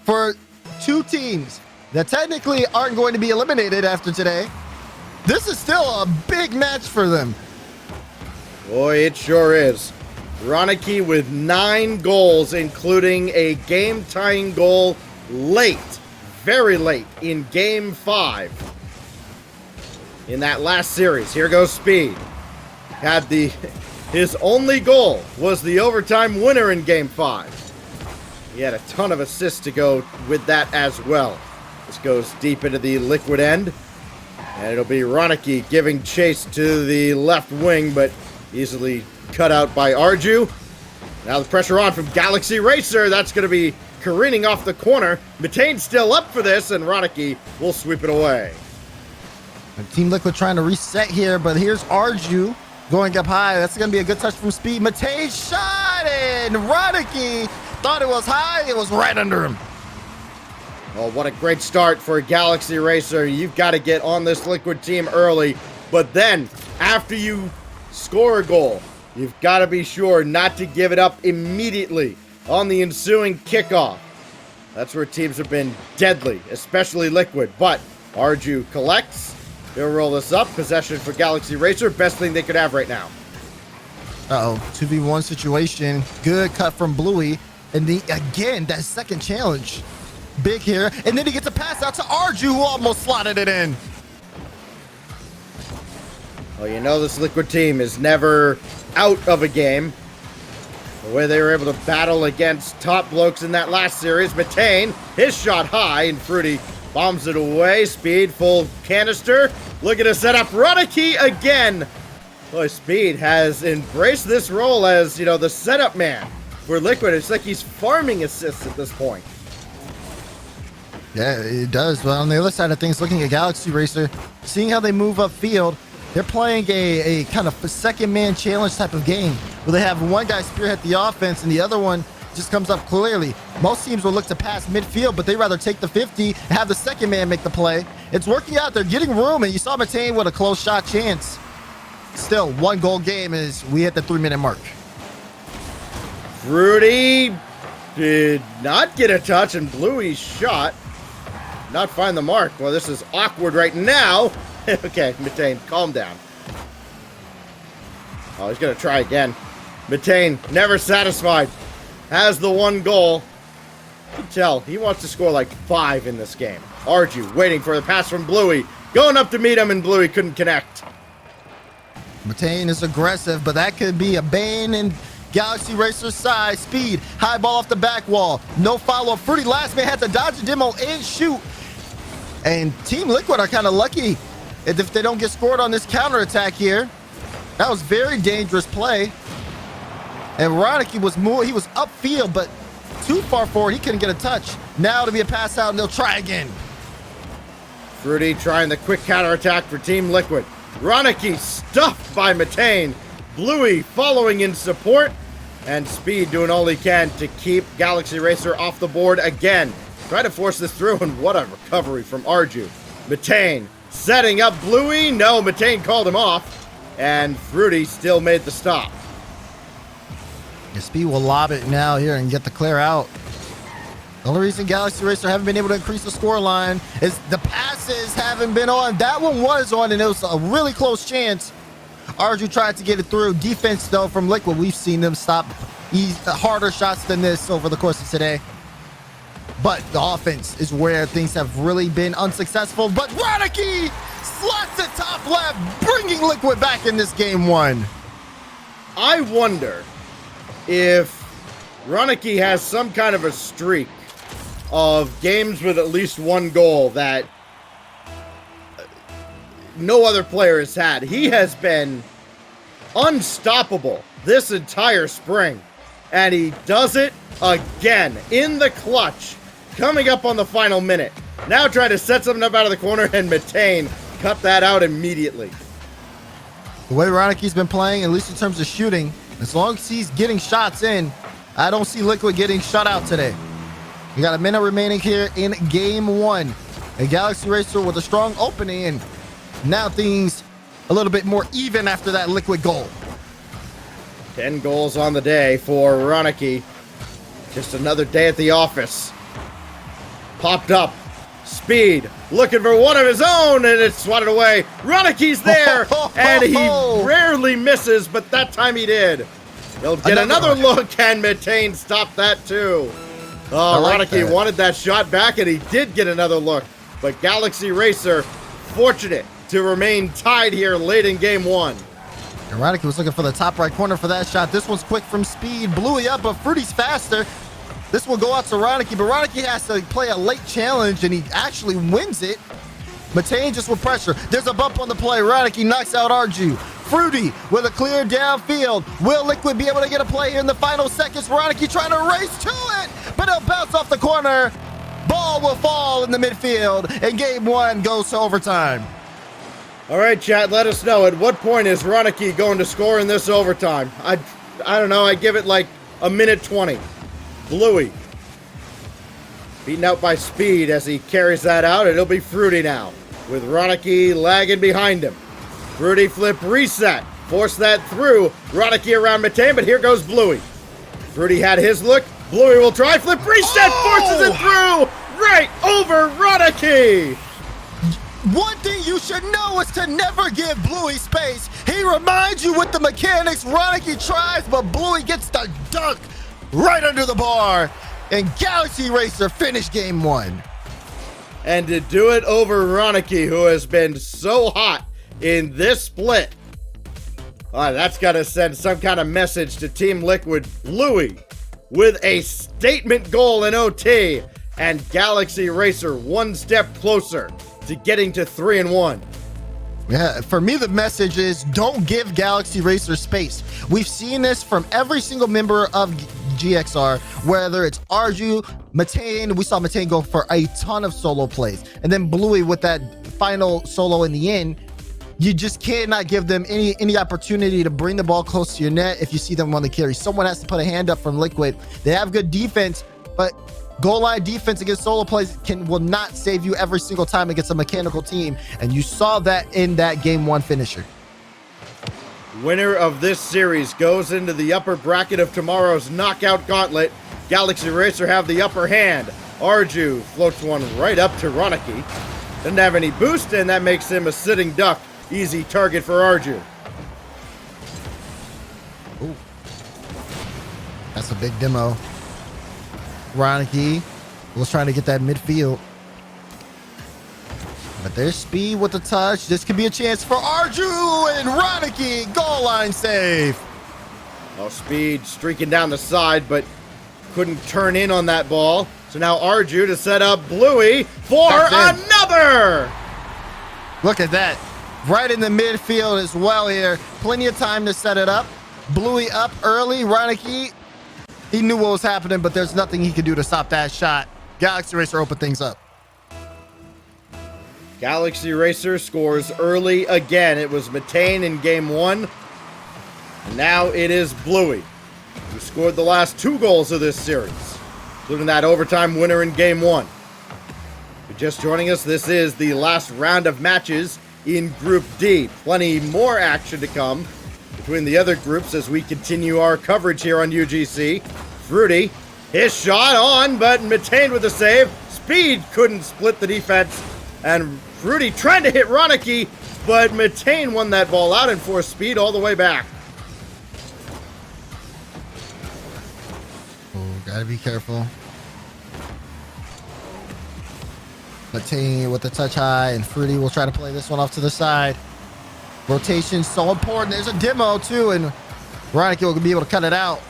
for two teams that technically aren't going to be eliminated after today. This is still a big match for them. Boy, it sure is. Ronicky with 9 goals, including a game-tying goal late, very late, in Game 5. In that last series. Here goes Speed. His only goal was the overtime winner in Game 5. He had a ton of assists to go with that as well. This goes deep into the Liquid end. And it'll be Ronicky giving chase to the left wing, but easily cut out by Arju. Now the pressure on from Galaxy Racer. That's going to be careening off the corner. Metane's still up for this, and Ronicky will sweep it away. And Team Liquid trying to reset here, but here's Arju going up high. That's going to be a good touch from Speed. Matei shot, and Ronicky thought it was high. It was right under him. Oh, what a great start for Galaxy Racer. You've got to get on this Liquid team early. But then, after you score a goal, you've got to be sure not to give it up immediately on the ensuing kickoff. That's where teams have been deadly, especially Liquid. But Arju collects. He'll roll this up. Possession for Galaxy Racer. Best thing they could have right now. Uh-oh. 2v1 situation. Good cut from Bluey. And again, that second challenge. Big here. And then he gets a pass out to Arju, who almost slotted it in. Well, you know this Liquid team is never out of a game. The way they were able to battle against top blokes in that last series. Matane, his shot high, and Fruity bombs it away. Speed, full canister. Looking to set up Ronicky again. Boy, Speed has embraced this role as, the setup man for Liquid. It's like he's farming assists at this point. Yeah, it does. Well, on the other side of things, looking at Galaxy Racer, seeing how they move upfield, they're playing a kind of a second man challenge type of game where they have one guy spearhead the offense and the other one just comes up clearly. Most teams will look to pass midfield, but they rather take the 50 and have the second man make the play. It's working out. They're getting room, and you saw Matane with a close shot chance. Still, 1 goal game as we hit the 3-minute mark. Fruity did not get a touch, and Bluey's shot not find the mark. Well, this is awkward right now. Okay, Matane, calm down. Oh, he's going to try again. Matane, never satisfied. Has the 1 goal. You can tell, he wants to score like 5 in this game. Arju waiting for the pass from Bluey. Going up to meet him, and Bluey couldn't connect. Matane is aggressive, but that could be a bane in Galaxy Racer's side. Speed, high ball off the back wall. No follow-up. Fruity last man had to dodge a demo and shoot. And Team Liquid are kind of lucky if they don't get scored on this counterattack here. That was very dangerous play. And Ronicky was upfield, but too far forward. He couldn't get a touch. Now it'll be a pass out, and they'll try again. Fruity trying the quick counterattack for Team Liquid. Ronicky stuffed by Matane. Bluey following in support. And Speed doing all he can to keep Galaxy Racer off the board again. Try to force this through, and what a recovery from Arju. Matane setting up Bluey. No, Matane called him off. And Fruity still made the stop. Yeah, Speed will lob it now here and get the clear out. The only reason Galaxy Racer haven't been able to increase the score line is the passes haven't been on. That one was on, and it was a really close chance. Arju tried to get it through. Defense, though, from Liquid, we've seen them stop harder shots than this over the course of today. But the offense is where things have really been unsuccessful. But Ronicky slots it top left, bringing Liquid back in this game 1. I wonder if Ronicky has some kind of a streak of games with at least 1 goal that no other player has had. He has been unstoppable this entire spring. And he does it again in the clutch. Coming up on the final minute. Now trying to set something up out of the corner, and Matane cut that out immediately. The way Ronicky's been playing, at least in terms of shooting, as long as he's getting shots in, I don't see Liquid getting shut out today. We got a minute remaining here in game 1. A Galaxy Racer with a strong opening, and now things a little bit more even after that Liquid goal. 10 goals on the day for Ronicky. Just another day at the office. Popped up. Speed looking for one of his own, and it's swatted away. Roniki's there, and he rarely misses, but that time he did. He'll get another look, and Matane stopped that too. Oh, Ronicky wanted that shot back, and he did get another look. But Galaxy Racer, fortunate to remain tied here late in game one. And Ronicky was looking for the top right corner for that shot. This one's quick from Speed. Bluey up, but Fruity's faster. This will go out to Ronicky, but Ronicky has to play a late challenge, and he actually wins it. Matane just with pressure. There's a bump on the play. Ronicky knocks out Arju. Fruity with a clear downfield. Will Liquid be able to get a play here in the final seconds? Ronicky trying to race to it, but it'll bounce off the corner. Ball will fall in the midfield, and game one goes to overtime. All right, chat, let us know. At what point is Ronicky going to score in this overtime? I don't know. I give it like a minute 20. Bluey beaten out by Speed as he carries that out. It'll be Fruity now with Ronicky lagging behind him. Fruity flip reset. Force that through. Ronicky around Matane, but here goes Bluey. Fruity had his look. Bluey will try flip reset. Forces it through. Right over Ronicky. One thing you should know is to never give Bluey space. He reminds you with the mechanics. Ronicky tries, but Bluey gets the dunk right under the bar. And Galaxy Racer finished game one. And to do it over Ronicky, who has been so hot in this split. All right, that's got to send some kind of message to Team Liquid. Bluey with a statement goal in OT. And Galaxy Racer one step closer to getting to 3-1. Yeah, for me, the message is don't give Galaxy Racer space. We've seen this from every single member of GXR, whether it's Arju, Matane. We saw Matane go for a ton of solo plays. And then Bluey with that final solo in the end. You just cannot give them any opportunity to bring the ball close to your net if you see them on the carry. Someone has to put a hand up from Liquid. They have good defense, but goal line defense against solo plays will not save you every single time against a mechanical team. And you saw that in that game one finisher. Winner of this series goes into the upper bracket of tomorrow's knockout gauntlet. Galaxy Racer have the upper hand. Arju floats one right up to Ronicky. Doesn't have any boost, and that makes him a sitting duck. Easy target for Arju. Ooh. That's a big demo. Ronicky was trying to get that midfield. But there's Speed with the touch. This could be a chance for Arju, and Ronicky goal line save. Oh, Speed streaking down the side, but couldn't turn in on that ball. So now Arju to set up Bluey for another. Look at that. Right in the midfield as well here. Plenty of time to set it up. Bluey up early. Ronicky, he knew what was happening, but there's nothing he could do to stop that shot. Galaxy Racer opened things up. Galaxy Racer scores early again. It was Matane in game one. And now it is Bluey, who scored the last 2 goals of this series, including that overtime winner in game one. If you're just joining us, this is the last round of matches in Group D. Plenty more action to come between the other groups as we continue our coverage here on UGC. Fruity, his shot on, but Matane with the save. Speed couldn't split the defense, and Fruity trying to hit Ronicky, but Matane won that ball out and forced Speed all the way back. Oh, gotta be careful. Matane with the touch high, and Fruity will try to play this one off to the side. Rotation so important. There's a demo too, and Ronicky will be able to cut it out.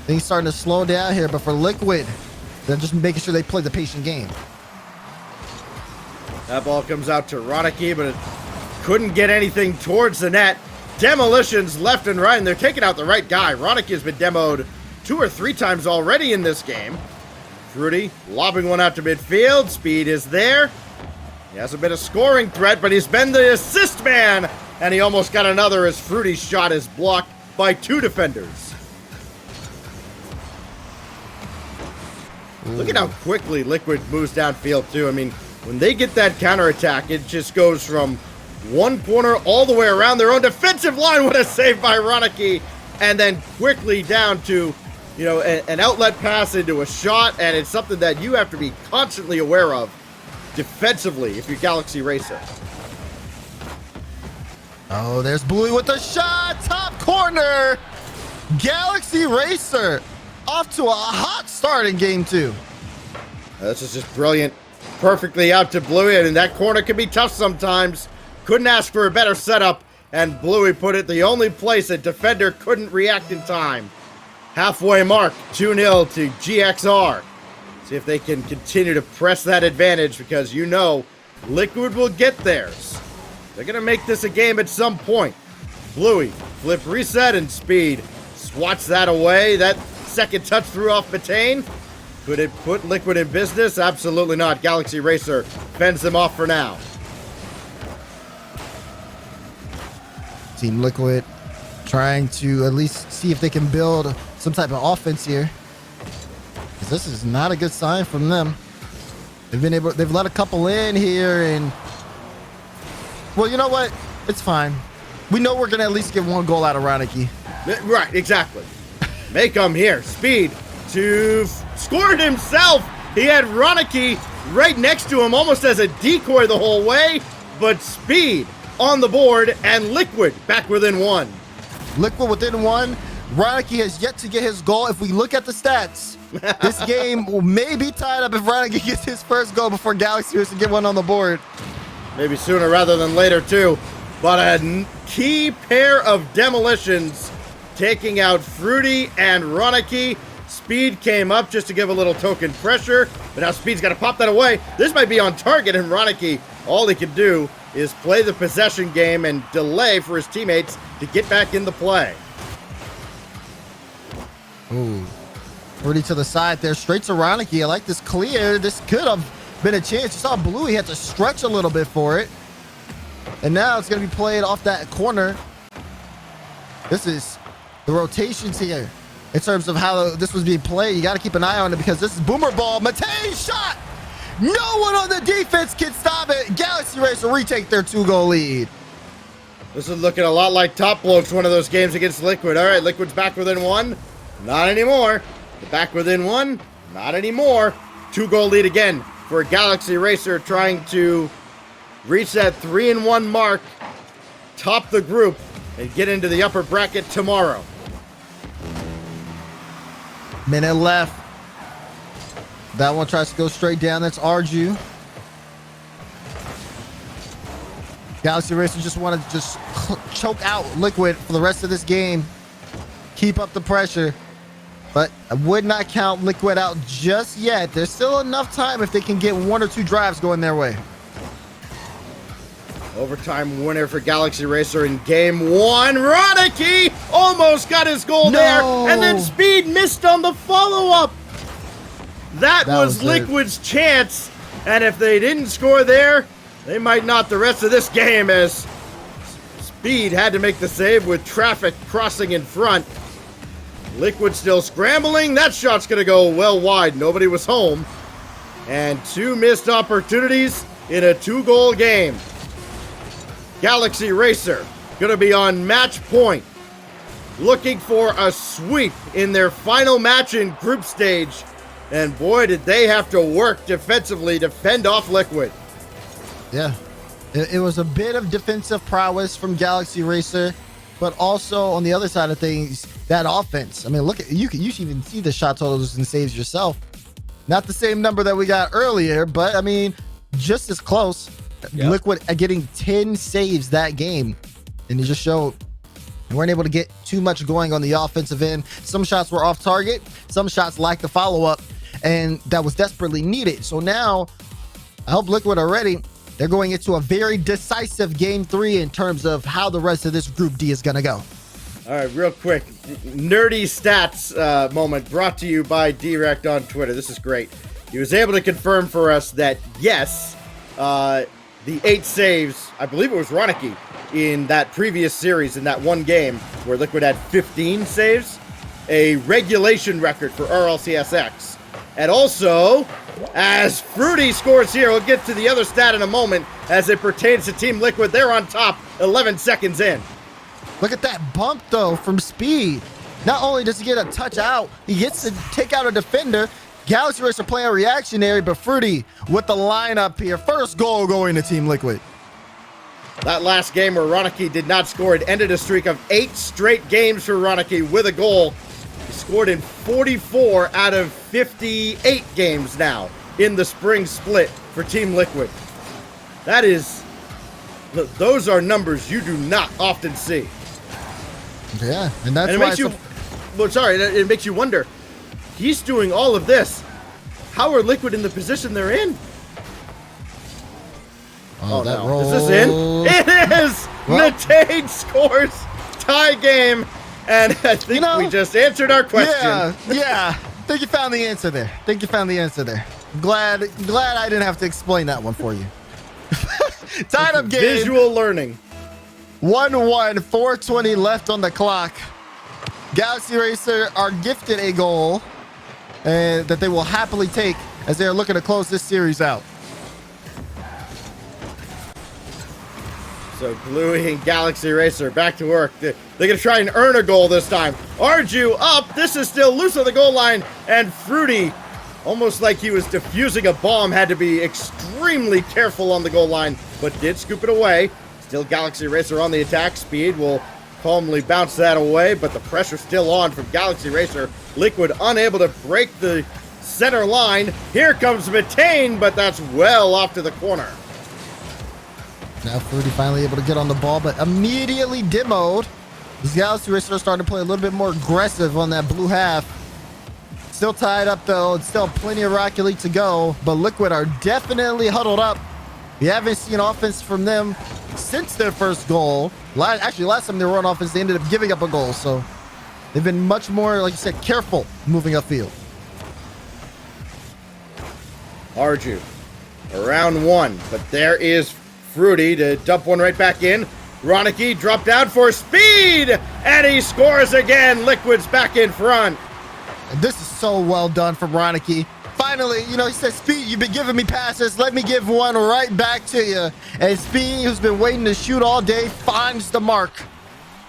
Things starting to slow down here, but for Liquid, they're just making sure they play the patient game. That ball comes out to Ronicky, but it couldn't get anything towards the net. Demolitions left and right, and they're taking out the right guy. Ronicky has been demoed 2 or 3 times already in this game. Fruity lobbing one out to midfield. Speed is there. He has a bit of scoring threat, but he's been the assist man, and he almost got another as Fruity's shot is blocked by 2 defenders. Ooh. Look at how quickly Liquid moves downfield, too. I mean, when they get that counterattack, it just goes from one corner all the way around their own defensive line. What a save by Ronicky. And then quickly down to you know, an outlet pass into a shot, and it's something that you have to be constantly aware of defensively if you're Galaxy Racer. Oh, there's Bluey with the shot. Top corner. Galaxy Racer off to a hot start in game 2. This is just brilliant. Perfectly out to Bluey, and that corner can be tough sometimes. Couldn't ask for a better setup, and Bluey put it the only place a defender couldn't react in time. Halfway mark, 2-0 to GXR. See if they can continue to press that advantage, because you know Liquid will get theirs. They're going to make this a game at some point. Bluey, flip reset and Speed. Swats that away. That second touch threw off Matane. Could it put Liquid in business? Absolutely not. Galaxy Racer fends them off for now. Team Liquid trying to at least see if they can build some type of offense here. Because this is not a good sign from them. They've let a couple in here, and well, you know what? It's fine. We know we're gonna at least get one goal out of Ronicky. Right, exactly. Make him here. Speed to score it himself. He had Ronicky right next to him, almost as a decoy the whole way, but Speed on the board, and Liquid back within 1. Liquid within 1. Ronicky has yet to get his goal. If we look at the stats, this game may be tied up if Ronicky gets his first goal before Galaxy was to get one on the board. Maybe sooner rather than later, too. But a key pair of demolitions taking out Fruity and Ronicky. Speed came up just to give a little token pressure, but now Speed's got to pop that away. This might be on target, and Ronicky, all he can do is play the possession game and delay for his teammates to get back in the play. Ooh. Fruity to the side there, straight to Ronicky. I like this clear. This could have been a chance. You saw Blue, he had to stretch a little bit for it. And now it's going to be played off that corner. This is the rotations here in terms of how this was being played. You got to keep an eye on it because this is boomer ball. Matane shot. No one on the defense can stop it. Galaxy Racer retake their 2-goal lead. This is looking a lot like Top Blokes, one of those games against Liquid. All right, Liquid's back within 1. Not anymore. Back within 1. Not anymore. 2-goal lead again for Galaxy Racer, trying to reach that 3-1 mark, top the group, and get into the upper bracket tomorrow. Minute left. That one tries to go straight down. That's Arju. Galaxy Racer just want to just choke out Liquid for the rest of this game. Keep up the pressure. But I would not count Liquid out just yet. There's still enough time if they can get 1 or 2 drives going their way. Overtime winner for Galaxy Racer in game 1. Ronicky almost got his goal there. And then Speed missed on the follow-up. That was Liquid's chance. And if they didn't score there, they might not the rest of this game, as Speed had to make the save with traffic crossing in front. Liquid still scrambling. That shot's going to go well wide. Nobody was home. And 2 missed opportunities in a 2-goal game. Galaxy Racer going to be on match point, looking for a sweep in their final match in group stage. And boy, did they have to work defensively to fend off Liquid. Yeah, it was a bit of defensive prowess from Galaxy Racer, but also on the other side of things, that offense. I mean, look at you should even see the shot totals and saves yourself. Not the same number that we got earlier, but I mean, just as close. Yep. Liquid getting 10 saves that game, and it just showed they weren't able to get too much going on the offensive end. Some shots were off target, some shots lacked the follow-up, and that was desperately needed. So now I hope Liquid are ready. They're going into a very decisive game 3 in terms of how the rest of this group D is going to go. All right, real quick, nerdy stats moment brought to you by Direct on Twitter. This is great. He was able to confirm for us that yes, the 8 saves, I believe it was Ronicky, in that previous series, in that one game where Liquid had 15 saves, a regulation record for RLCS. And also, as Fruity scores here, we'll get to the other stat in a moment as it pertains to Team Liquid. They're on top 11 seconds in. Look at that bump, though, from Speed. Not only does he get a touch out, he gets to take out a defender. Galaxy Racer playing reactionary, but Fruity with the lineup here. First goal going to Team Liquid. That last game where Ronicky did not score, it ended a streak of 8 straight games for Ronicky with a goal. He scored in 44 out of 58 games now in the spring split for Team Liquid. That is, those are numbers you do not often see. Yeah, and that's and it why makes you, well, sorry, it makes you wonder, he's doing all of this. How are Liquid in the position they're in? Oh, that no. roll. Is this in? It is! Well, Natane scores! Tie game! And I think we just answered our question. Yeah. Think you found the answer there. Glad I didn't have to explain that one for you. Tied up game. Visual learning. 1-1, 4:20 left on the clock. Galaxy Racer are gifted a goal that they will happily take as they are looking to close this series out. So Bluey and Galaxy Racer back to work. They're going to try and earn a goal this time. Arju up. This is still loose on the goal line. And Fruity, almost like he was defusing a bomb, had to be extremely careful on the goal line, but did scoop it away. Still Galaxy Racer on the attack. Speed will calmly bounce that away, but the pressure's still on from Galaxy Racer. Liquid unable to break the center line. Here comes Matane, but that's well off to the corner. Now Fruity finally able to get on the ball, but immediately demoed. These Galaxy Racers are starting to play a little bit more aggressive on that blue half. Still tied up though. It's still plenty of Rocket League to go, but Liquid are definitely huddled up. We haven't seen offense from them since their first goal. Actually, last time they were on offense, they ended up giving up a goal. So they've been much more, like you said, careful moving upfield. Arju, around 1, but there is Fruity to dump one right back in. Ronicky dropped down for Speed, and he scores again. Liquid's back in front. And this is so well done from Ronicky. Finally, he said, Speed, you've been giving me passes. Let me give one right back to you. And Speed, who's been waiting to shoot all day, finds the mark.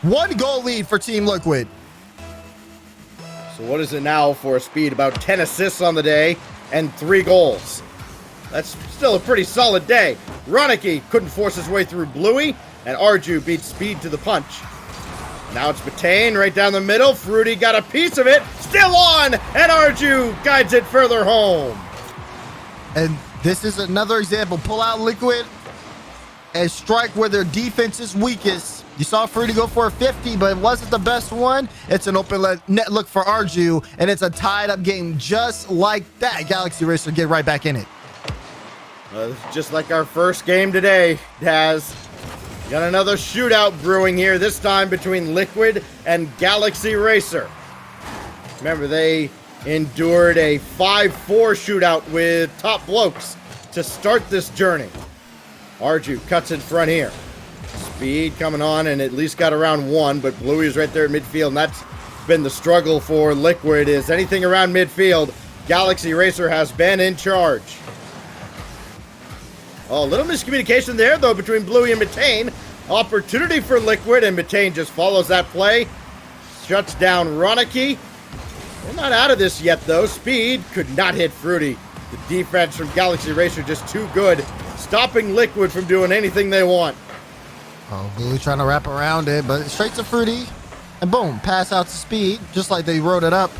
1 goal lead for Team Liquid. So what is it now for Speed? About 10 assists on the day and 3 goals. That's still a pretty solid day. Ronicky couldn't force his way through Bluey, and Arju beat Speed to the punch. Now it's Matane right down the middle. Fruity got a piece of it. Still on, and Arju guides it further home. And this is another example. Pull out Liquid and strike where their defense is weakest. You saw Fruity go for a 50, but it wasn't the best one. It's an open net look for Arju, and it's a tied up game just like that. Galaxy Racer get right back in it. Just like our first game today, Daz. Got another shootout brewing here, this time between Liquid and Galaxy Racer. Remember, they endured a 5-4 shootout with top blokes to start this journey. Arju cuts in front here. Speed coming on and at least got around 1, but Bluey is right there at midfield, and that's been the struggle for Liquid, is anything around midfield, Galaxy Racer has been in charge. Oh, a little miscommunication there, though, between Bluey and Matane. Opportunity for Liquid, and Matane just follows that play. Shuts down Ronicky. We're not out of this yet, though. Speed could not hit Fruity. The defense from Galaxy Racer just too good, stopping Liquid from doing anything they want. Oh, Bluey trying to wrap around it, but straight to Fruity. And boom, pass out to Speed, just like they wrote it up.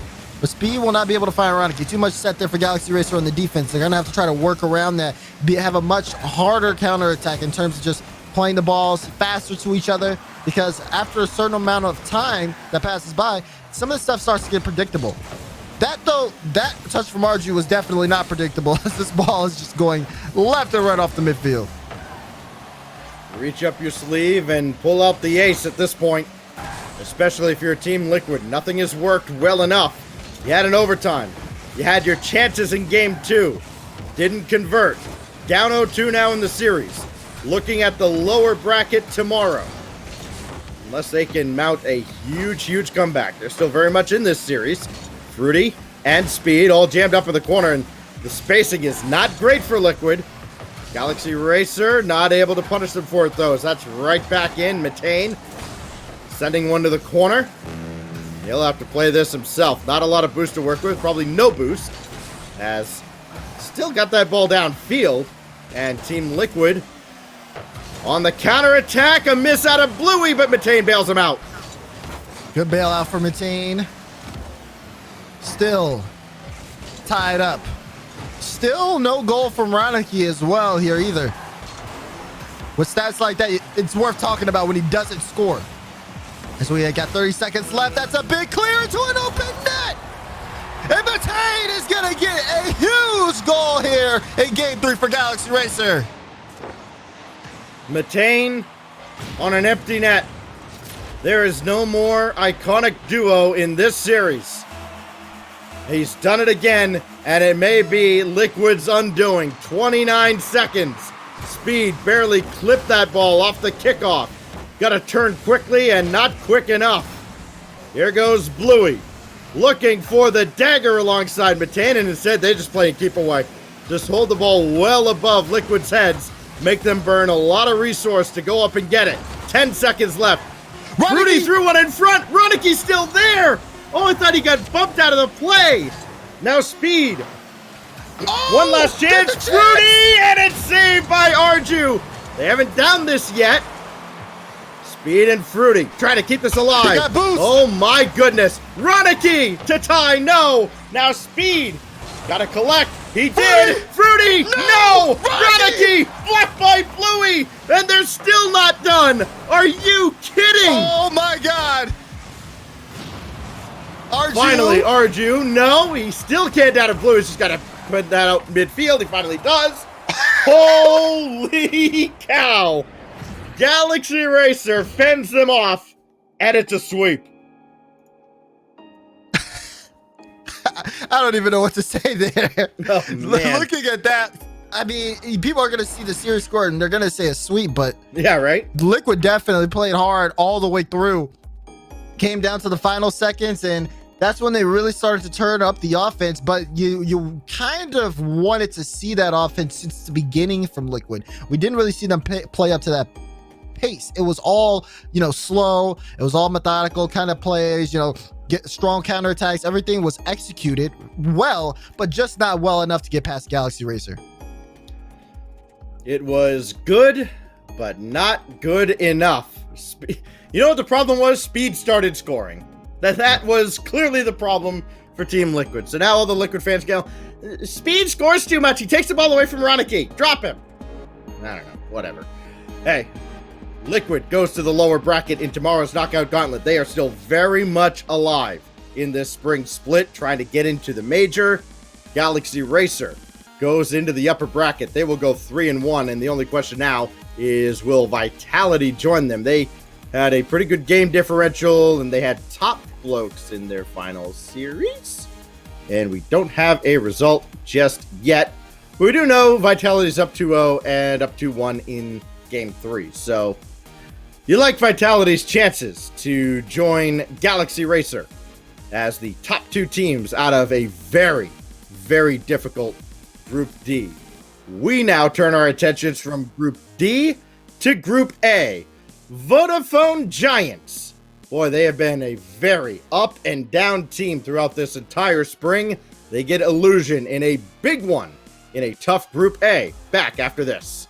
But Speed will not be able to find Ronicky. Too much set there for Galaxy Racer on the defense. They're going to have to try to work around that. Have a much harder counterattack in terms of just playing the balls faster to each other. Because after a certain amount of time that passes by, some of the stuff starts to get predictable. That touch from Arju was definitely not predictable, as this ball is just going left and right off the midfield. Reach up your sleeve and pull out the ace at this point. Especially if you're a Team Liquid. Nothing has worked well enough. You had an overtime. You had your chances in game 2. Didn't convert. Down 0-2 now in the series. Looking at the lower bracket tomorrow. Unless they can mount a huge comeback. They're still very much in this series. Fruity and Speed all jammed up in the corner, and the spacing is not great for Liquid. Galaxy Racer not able to punish them for it, though, as that's right back in. Matane sending one to the corner. He'll have to play this himself. Not a lot of boost to work with. Probably no boost. As still got that ball downfield. And Team Liquid on the counterattack. A miss out of Bluey, but Matane bails him out. Good bailout for Matane. Still tied up. Still no goal from Ronicky as well here either. With stats like that, it's worth talking about when he doesn't score. As we got 30 seconds left, that's a big clear into an open net. And Matane is going to get a huge goal here in Game 3 for Galaxy Racer. Matane on an empty net. There is no more iconic duo in this series. He's done it again, and it may be Liquid's undoing. 29 seconds. Speed barely clipped that ball off the kickoff. Got to turn quickly and not quick enough. Here goes Bluey, looking for the dagger alongside Matane, and instead they just play and keep away. Just hold the ball well above Liquid's heads. Make them burn a lot of resource to go up and get it. 10 seconds left. Rudy threw one in front. Ronicky's still there. Oh, I thought he got bumped out of the play. Now Speed. Oh, one last chance. Trudy, and it's saved by Arju. They haven't done this yet. Speed and Fruity trying to keep this alive. Got boost. Oh my goodness. Ronicky to tie. No. Now Speed. Got to collect. He did. Fruity. No. Ronicky. Blocked by Bluey. And they're still not done. Are you kidding? Oh my God. Arju. Finally, Arju. No, he still can't down to Bluey. He's just got to put that out midfield. He finally does. Holy cow. Galaxy Racer fends them off, and it's a sweep. I don't even know what to say there. Oh, man. Looking at that, I mean, people are going to see the series score, and they're going to say a sweep, but Yeah, right? Liquid definitely played hard all the way through. Came down to the final seconds, and that's when they really started to turn up the offense, but you kind of wanted to see that offense since the beginning from Liquid. We didn't really see them play up to that pace. It was all, slow. It was all methodical kind of plays, get strong counterattacks. Everything was executed well, but just not well enough to get past Galaxy Racer. It was good, but not good enough. You know what the problem was? Speed started scoring. That was clearly the problem for Team Liquid. So now all the Liquid fans go, Speed scores too much. He takes the ball away from Ronicky. Drop him. I don't know. Whatever. Hey, Liquid goes to the lower bracket in tomorrow's knockout gauntlet. They are still very much alive in this spring split, trying to get into the major. Galaxy Racer goes into the upper bracket. They will go 3-1, and the only question now is, will Vitality join them? They had a pretty good game differential, and they had top blokes in their final series. And we don't have a result just yet. We do know Vitality's up 2-0 and up 2-1 in Game 3. So you like Vitality's chances to join Galaxy Racer as the top two teams out of a very, very difficult Group D. We now turn our attentions from Group D to Group A. Vodafone Giants. Boy, they have been a very up and down team throughout this entire spring. They get Illusion in a big one in a tough Group A. Back after this.